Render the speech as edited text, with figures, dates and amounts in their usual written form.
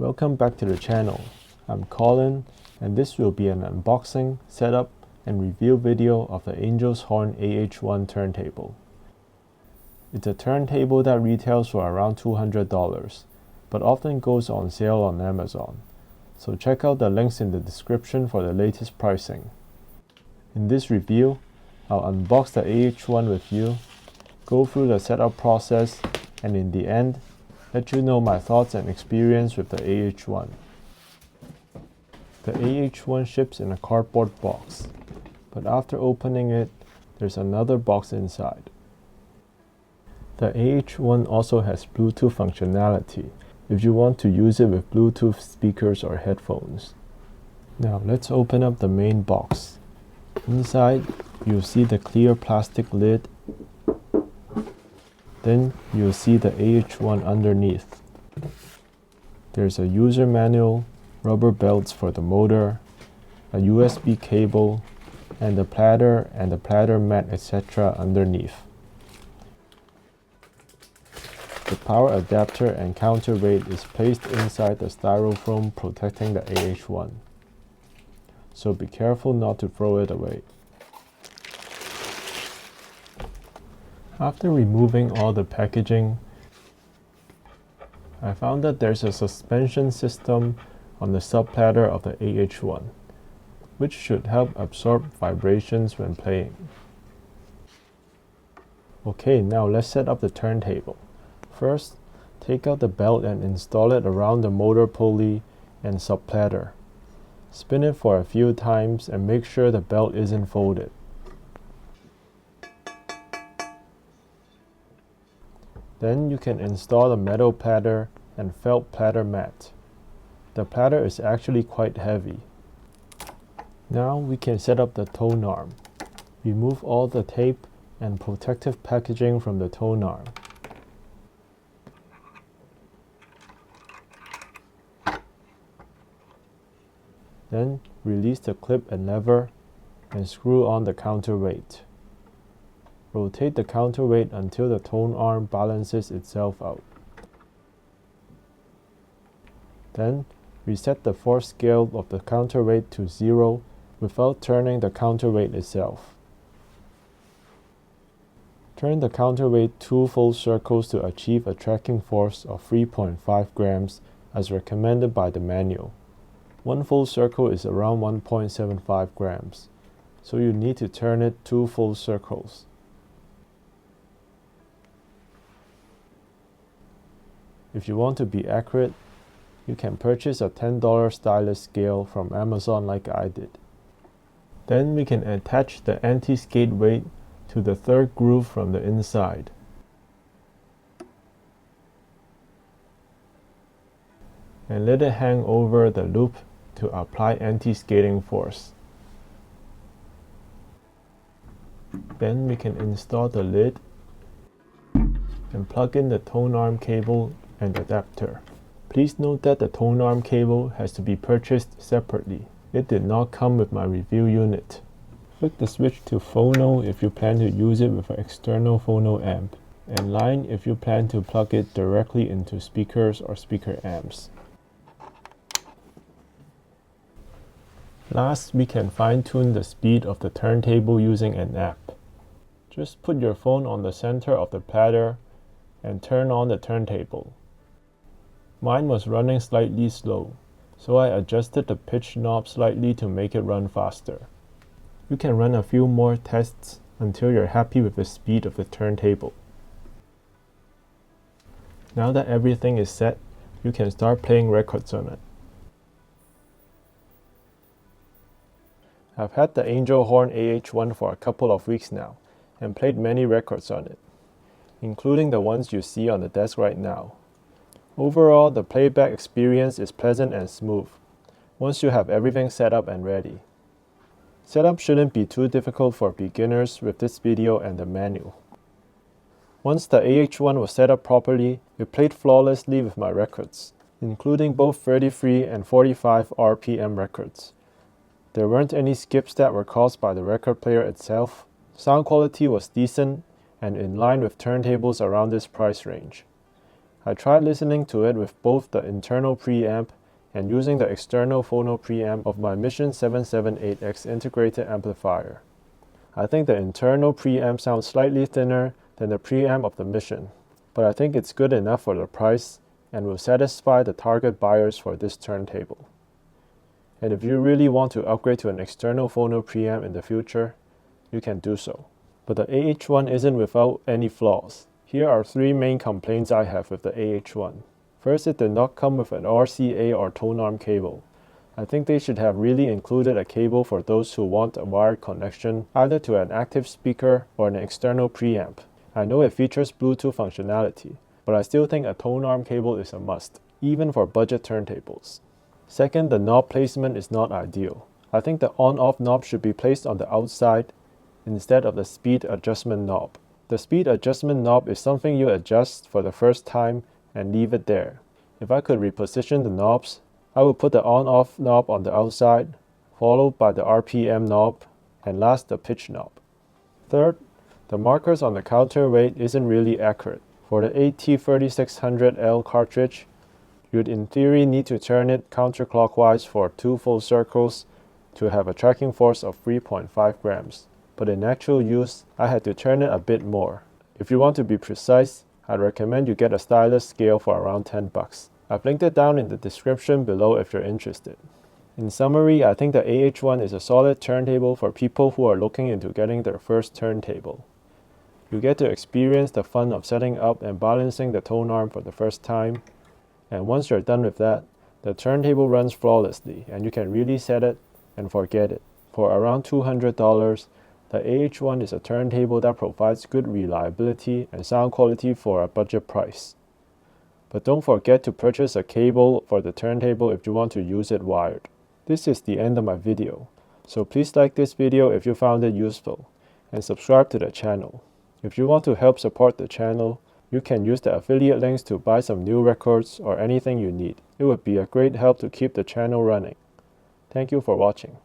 Welcome back to the channel. I'm Colin, and this will be an unboxing, setup, and review video of the Angel's Horn AH-1 turntable. It's a turntable that retails for around $200, but often goes on sale on Amazon. So check out the links in the description for the latest pricing. In this review, I'll unbox the AH-1 with you, go through the setup process, and in the end, let you know my thoughts and experience with the AH-1. The AH-1 ships in a cardboard box, but after opening it, there's another box inside. The AH-1 also has Bluetooth functionality if you want to use it with Bluetooth speakers or headphones. Now let's open up the main box. Inside, you'll see the clear plastic lid. Then you'll see the AH-1 underneath. There's a user manual, rubber belts for the motor, a USB cable, and the platter and the platter mat, etc. underneath. The power adapter and counterweight is placed inside the styrofoam protecting the AH-1. So be careful not to throw it away. After removing all the packaging, I found that there's a suspension system on the subplatter of the AH-1, which should help absorb vibrations when playing. Okay, now let's set up the turntable. First, take out the belt and install it around the motor pulley and subplatter. Spin it for a few times and make sure the belt isn't folded. Then you can install the metal platter and felt platter mat. The platter is actually quite heavy. Now we can set up the tone arm. Remove all the tape and protective packaging from the tone arm. Then release the clip and lever and screw on the counterweight. Rotate the counterweight until the tone arm balances itself out. Then, reset the force scale of the counterweight to 0 without turning the counterweight itself. Turn the counterweight 2 full circles to achieve a tracking force of 3.5 grams as recommended by the manual. 1 full circle is around 1.75 grams, so you need to turn it 2 full circles. If you want to be accurate, you can purchase a $10 stylus scale from Amazon like I did. Then we can attach the anti-skate weight to the third groove from the inside. And let it hang over the loop to apply anti-skating force. Then we can install the lid and plug in the tone arm cable and adapter. Please note that the tone arm cable has to be purchased separately. It did not come with my review unit. Flick the switch to phono if you plan to use it with an external phono amp, and line if you plan to plug it directly into speakers or speaker amps. Last, we can fine-tune the speed of the turntable using an app. Just put your phone on the center of the platter and turn on the turntable. Mine was running slightly slow, so I adjusted the pitch knob slightly to make it run faster. You can run a few more tests until you're happy with the speed of the turntable. Now that everything is set, you can start playing records on it. I've had the Angel Horn AH-1 for a couple of weeks now, and played many records on it, including the ones you see on the desk right now. Overall, the playback experience is pleasant and smooth, once you have everything set up and ready. Setup shouldn't be too difficult for beginners with this video and the manual. Once the AH-1 was set up properly, it played flawlessly with my records, including both 33 and 45 RPM records. There weren't any skips that were caused by the record player itself. Sound quality was decent and in line with turntables around this price range. I tried listening to it with both the internal preamp and using the external phono preamp of my Mission 778X integrated amplifier. I think the internal preamp sounds slightly thinner than the preamp of the Mission, but I think it's good enough for the price and will satisfy the target buyers for this turntable. And if you really want to upgrade to an external phono preamp in the future, you can do so. But the AH-1 isn't without any flaws. Here are 3 main complaints I have with the AH-1. First, it did not come with an RCA or tone arm cable. I think they should have really included a cable for those who want a wired connection either to an active speaker or an external preamp. I know it features Bluetooth functionality, but I still think a tone arm cable is a must, even for budget turntables. Second, the knob placement is not ideal. I think the on-off knob should be placed on the outside instead of the speed adjustment knob. The speed adjustment knob is something you adjust for the first time and leave it there. If I could reposition the knobs, I would put the on-off knob on the outside, followed by the RPM knob, and last the pitch knob. Third, the markers on the counterweight isn't really accurate. For the AT3600L cartridge, you'd in theory need to turn it counterclockwise for 2 full circles to have a tracking force of 3.5 grams. But in actual use, I had to turn it a bit more. If you want to be precise, I'd recommend you get a stylus scale for around $10. I've linked it down in the description below if you're interested. In summary, I think the AH-1 is a solid turntable for people who are looking into getting their first turntable. You get to experience the fun of setting up and balancing the tone arm for the first time, and once you're done with that, the turntable runs flawlessly and you can really set it and forget it. For around $200, the AH-1 is a turntable that provides good reliability and sound quality for a budget price. But don't forget to purchase a cable for the turntable if you want to use it wired. This is the end of my video, so please like this video if you found it useful, and subscribe to the channel. If you want to help support the channel, you can use the affiliate links to buy some new records or anything you need. It would be a great help to keep the channel running. Thank you for watching.